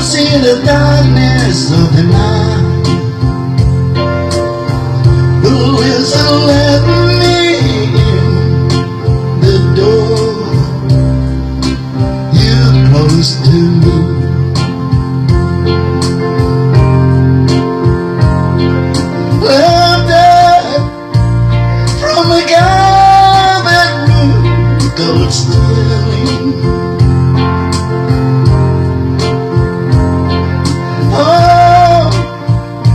see the darkness of the night. Who is letting me in the door? You close to me. Love from a guy that would go stealing. Oh,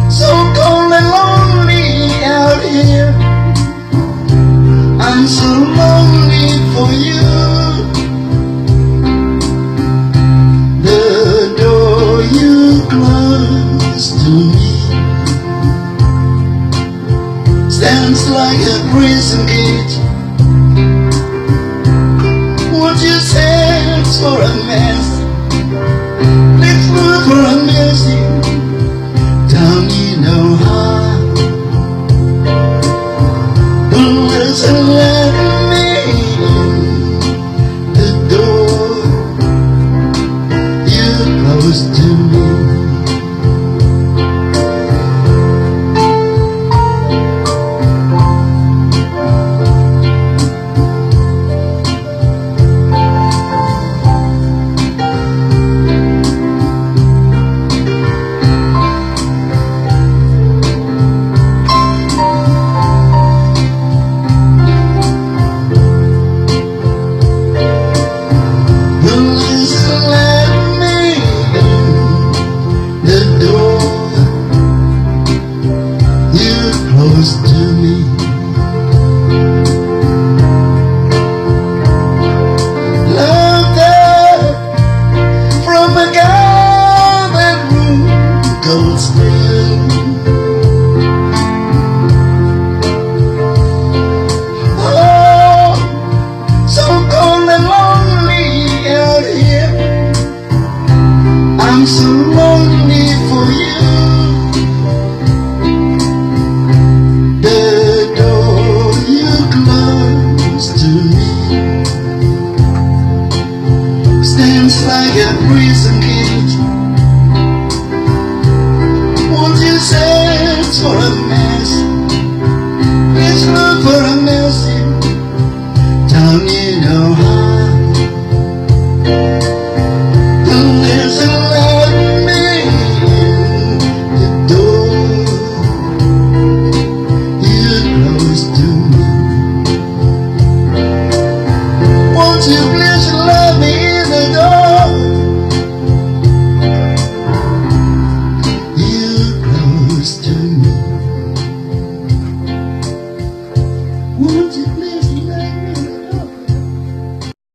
so cold and lonely out here. I'm so lonely for you. The door you closed to me stands like a prison gate. What you said for a mess, let's move for a mercy. Don't you know how? Who is letting me in the door? You close to me. Close to me. Love that from a guy that would go stealing. Oh, so cold and lonely out here. I'm so lonely for you. Stands like a prison gate.